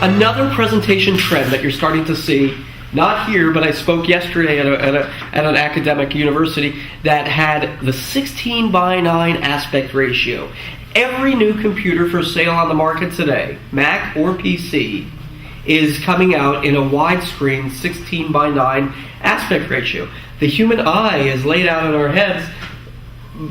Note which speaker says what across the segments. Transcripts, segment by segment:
Speaker 1: Another presentation trend that you're starting to see, not here, but I spoke yesterday at an academic university that had the 16 by 9 aspect ratio. Every new computer for sale on the market today, Mac or PC, is coming out in a widescreen 16 by 9 aspect ratio. The human eye is laid out in our heads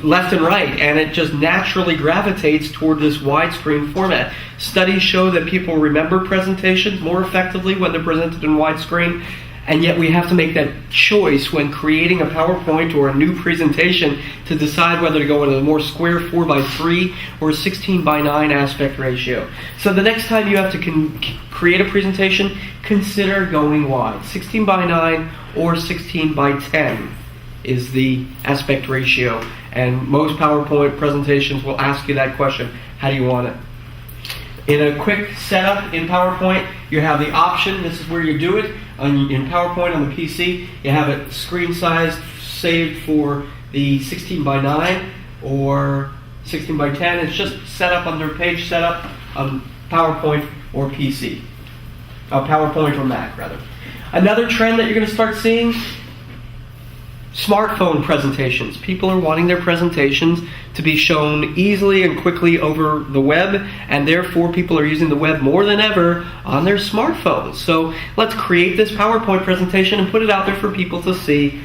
Speaker 1: left and right, and it just naturally gravitates toward this widescreen format. Studies show that people remember presentations more effectively when they're presented in widescreen, and yet we have to make that choice when creating a PowerPoint or a new presentation to decide whether to go into a more square 4 by 3 or 16 by 9 aspect ratio. So the next time you have to create a presentation, consider going wide. 16 by 9 or 16 by 10 is the aspect ratio. And most PowerPoint presentations will ask you that question. How do you want it? In a quick setup in PowerPoint, you have the option. This is where you do it. In PowerPoint on the PC, you have it screen size saved for the 16 by 9 or 16 by 10. It's just set up under page setup on PowerPoint or PC. PowerPoint or Mac, rather. Another trend that you're going to start seeing, smartphone presentations. People are wanting their presentations to be shown easily and quickly over the web, and therefore people are using the web more than ever on their smartphones. So let's create this PowerPoint presentation and put it out there for people to see,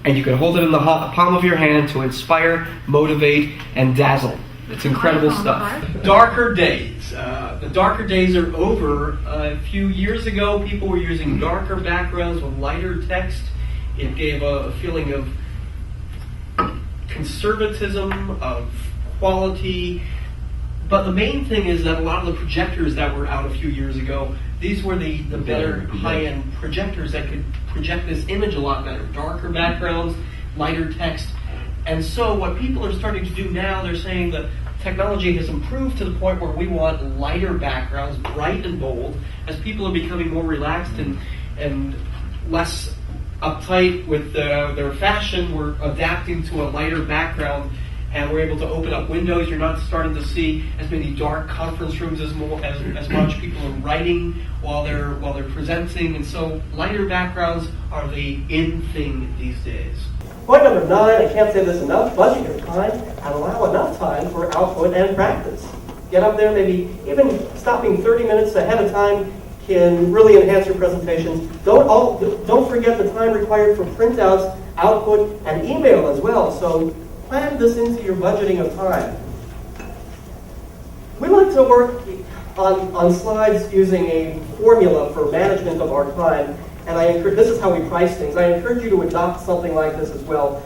Speaker 1: and you can hold it in the palm of your hand to inspire, motivate, and dazzle. It's incredible stuff. Darker days. The darker days are over. A few years ago, people were using darker backgrounds with lighter text. It gave a feeling of conservatism, of quality. But the main thing is that a lot of the projectors that were out a few years ago, these were the better high-end projectors that could project this image a lot better. Darker backgrounds, lighter text. And so what people are starting to do now, they're saying that technology has improved to the point where we want lighter backgrounds, bright and bold. As people are becoming more relaxed and less uptight with their fashion, we're adapting to a lighter background, and we're able to open up windows. You're not starting to see as many dark conference rooms as much. People are writing while they're presenting, and so lighter backgrounds are the in thing these days.
Speaker 2: Point number 9, I can't say this enough, budget your time and allow enough time for output and practice. Get up there, maybe even stopping 30 minutes ahead of time can really enhance your presentations. Don't forget the time required for printouts, output, and email as well. So plan this into your budgeting of time. We like to work on slides using a formula for management of our time, and this is how we price things. I encourage you to adopt something like this as well.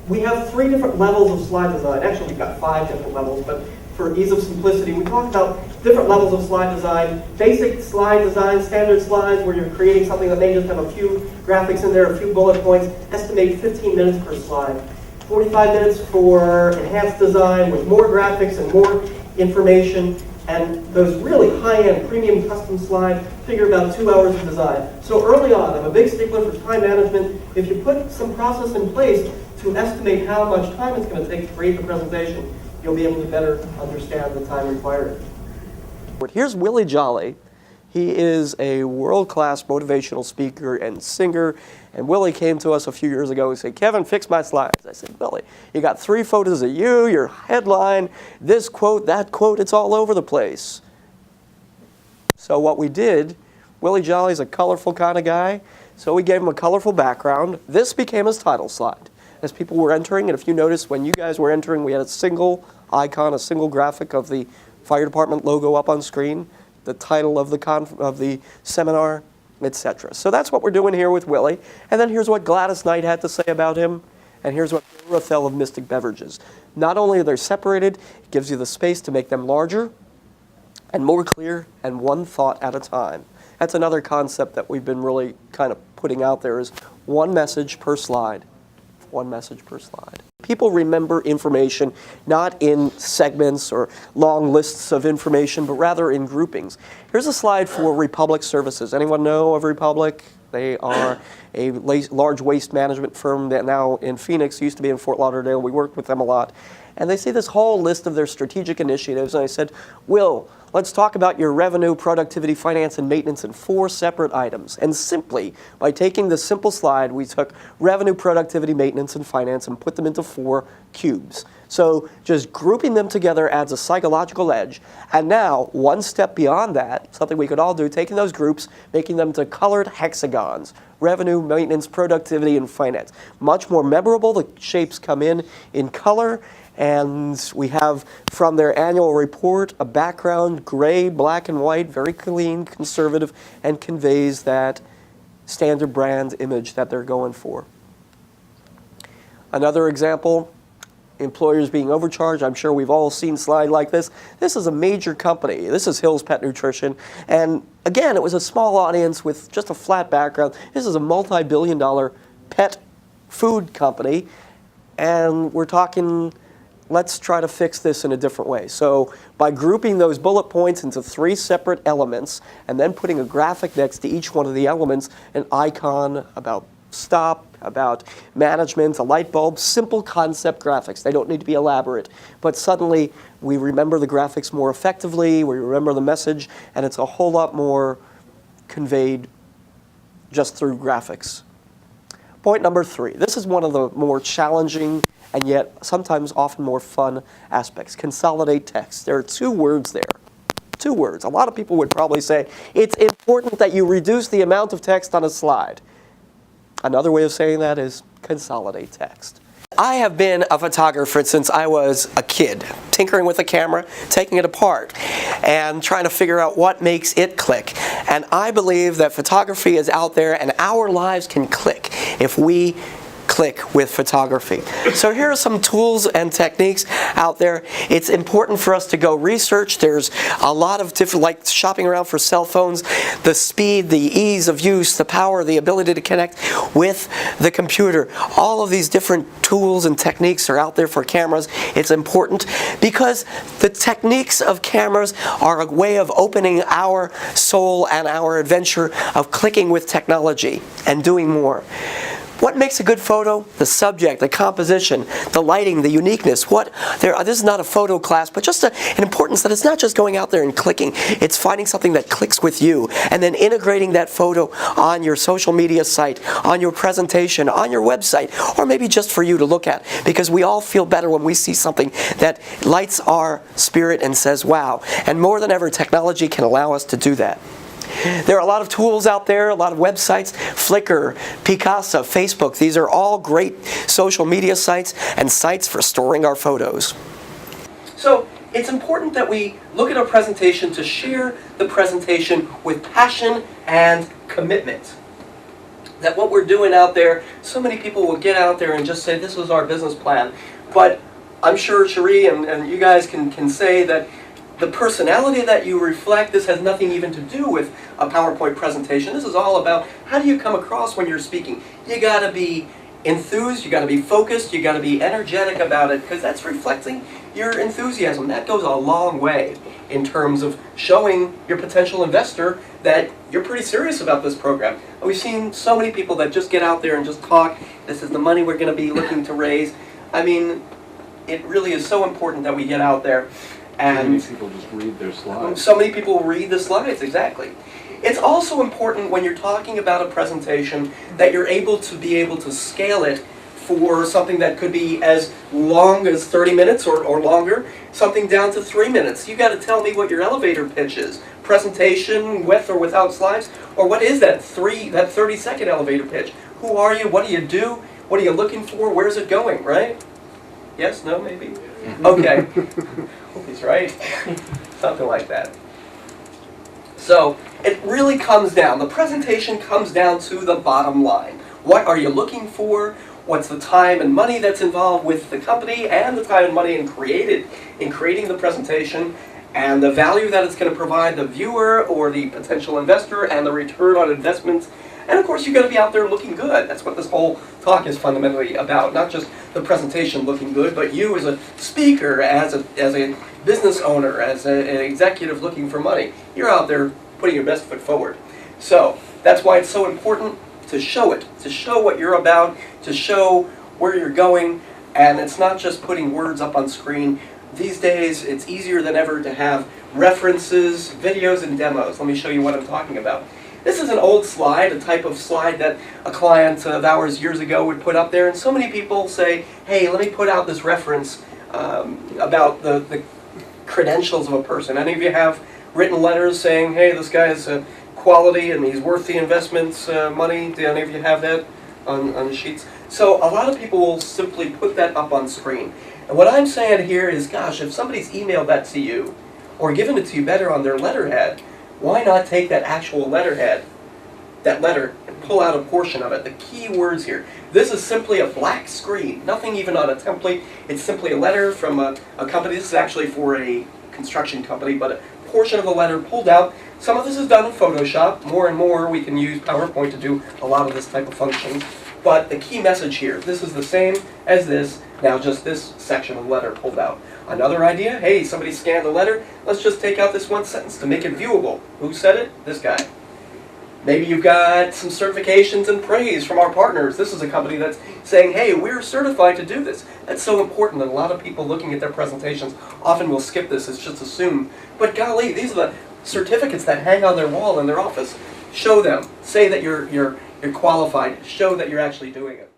Speaker 2: We have 3 different levels of slide design. Actually, we've got 5 different levels, but for ease of simplicity, we talk about different levels of slide design. Basic slide design, standard slides where you're creating something that may just have a few graphics in there, a few bullet points. Estimate 15 minutes per slide. 45 minutes for enhanced design with more graphics and more information. And those really high-end premium custom slides figure about 2 hours of design. So early on, I'm a big stickler for time management. If you put some process in place to estimate how much time it's going to take to create the presentation, you'll be able to better understand the time required.
Speaker 3: Here's Willie Jolly. He is a world-class motivational speaker and singer. And Willie came to us a few years ago and said, "Kevin, fix my slides." I said, "Willie, you got 3 photos of you, your headline, this quote, that quote, it's all over the place." So what we did, Willie Jolly's a colorful kind of guy, so we gave him a colorful background. This became his title slide. As people were entering, and if you notice when you guys were entering, we had a single icon, a single graphic of the fire department logo up on screen, the title of the seminar, etc. So that's what we're doing here with Willie. And then here's what Gladys Knight had to say about him, and here's what Bill Rothell of Mystic Beverages. Not only are they separated, it gives you the space to make them larger and more clear and one thought at a time. That's another concept that we've been really kind of putting out there is one message per slide. One message per slide. People remember information not in segments or long lists of information, but rather in groupings. Here's a slide for Republic Services. Anyone know of Republic? They are a large waste management firm that now in Phoenix, used to be in Fort Lauderdale. We worked with them a lot. and they see this whole list of their strategic initiatives, and I said, Will, let's talk about your revenue, productivity, finance, and maintenance in 4 separate items. And simply, by taking this simple slide, we took revenue, productivity, maintenance, and finance and put them into 4 cubes. So just grouping them together adds a psychological edge. And now, one step beyond that, something we could all do, taking those groups, making them to colored hexagons. Revenue, maintenance, productivity, and finance. Much more memorable. The shapes come in color. And we have from their annual report a background, gray, black, and white, very clean, conservative, and conveys that standard brand image that they're going for. Another example, employers being overcharged. I'm sure we've all seen a slide like this. This is a major company. This is Hill's Pet Nutrition. And again, it was a small audience with just a flat background. This is a multi-billion-dollar pet food company. And we're talking, let's try to fix this in a different way. So by grouping those bullet points into 3 separate elements and then putting a graphic next to each one of the elements, an icon about stop, about management, a light bulb, simple concept graphics. They don't need to be elaborate. But suddenly we remember the graphics more effectively, we remember the message, and it's a whole lot more conveyed just through graphics. Point number 3. This is one of the more challenging and yet sometimes often more fun aspects. Consolidate text. There are 2 words there. 2 words. A lot of people would probably say, it's important that you reduce the amount of text on a slide. Another way of saying that is consolidate text. I have been a photographer since I was a kid, tinkering with a camera, taking it apart, and trying to figure out what makes it click. And I believe that photography is out there, and our lives can click if we click with photography. So here are some tools and techniques out there. It's important for us to go research. There's a lot of different, like shopping around for cell phones, the speed, the ease of use, the power, the ability to connect with the computer. All of these different tools and techniques are out there for cameras. It's important because the techniques of cameras are a way of opening our soul and our adventure of clicking with technology and doing more. What makes a good photo? The subject, the composition, the lighting, the uniqueness. This is not a photo class, but just an importance that it's not just going out there and clicking. It's finding something that clicks with you and then integrating that photo on your social media site, on your presentation, on your website, or maybe just for you to look at. Because we all feel better when we see something that lights our spirit and says, wow. And more than ever, technology can allow us to do that. There are a lot of tools out there, a lot of websites, Flickr, Picasa, Facebook. These are all great social media sites and sites for storing our photos. So it's important that we look at our presentation to share the presentation with passion and commitment. That what we're doing out there, so many people will get out there and just say, this was our business plan. But I'm sure Cherie and you guys can say that the personality that you reflect, this has nothing even to do with a PowerPoint presentation. This is all about how do you come across when you're speaking. You got to be enthused, you got to be focused, you got to be energetic about it, because that's reflecting your enthusiasm. That goes a long way in terms of showing your potential investor that you're pretty serious about this program. We've seen so many people that just get out there and just talk, this is the money we're going to be looking to raise. I mean, it really is so important that we get out there. And
Speaker 4: so many people just read their slides.
Speaker 1: So many people read the slides, exactly. It's also important when you're talking about a presentation that you're able to scale it for something that could be as long as 30 minutes or longer, something down to 3 minutes. You got to tell me what your elevator pitch is. Presentation with or without slides, or what is that 30-second elevator pitch? Who are you? What do you do? What are you looking for? Where's it going, right? Yes, no, maybe? Okay. Hope he's right. Something like that. So it really comes down, the presentation comes down to the bottom line. What are you looking for? What's the time and money that's involved with the company and the time and money in creating the presentation, and the value that it's going to provide the viewer or the potential investor and the return on investment. And of course, you've got to be out there looking good. That's what this whole talk is fundamentally about. Not just the presentation looking good, but you as a speaker, as a business owner, as an executive looking for money. You're out there putting your best foot forward. So that's why it's so important to show it, to show what you're about, to show where you're going,
Speaker 3: And it's not just putting words up on screen. These days, it's easier than ever to have references, videos, and demos. Let me show you what I'm talking about. This is an old slide, a type of slide that a client of ours years ago would put up there, and so many people say, hey, let me put out this reference about the credentials of a person. Any of you have written letters saying, hey, this guy is quality and he's worth the investment's money? Do any of you have that on sheets? So a lot of people will simply put that up on screen. And what I'm saying here is, gosh, if somebody's emailed that to you or given it to you better on their letterhead, why not take that actual letterhead, that letter, and pull out a portion of it? The key words here. This is simply a black screen, nothing even on a template. It's simply a letter from a company. This is actually for a construction company, but a portion of the letter pulled out. Some of this is done in Photoshop. More and more we can use PowerPoint to do a lot of this type of function. But the key message here, this is the same as this, now just this section of the letter pulled out. Another idea, hey, somebody scanned the letter, let's just take out this one sentence to make it viewable. Who said it? This guy. Maybe you've got some certifications and praise from our partners. This is a company that's saying, hey, we're certified to do this. That's so important, and a lot of people looking at their presentations often will skip this, it's just assumed. But golly, these are the certificates that hang on their wall in their office. Show them. Say that you're qualified. Show that you're actually doing it.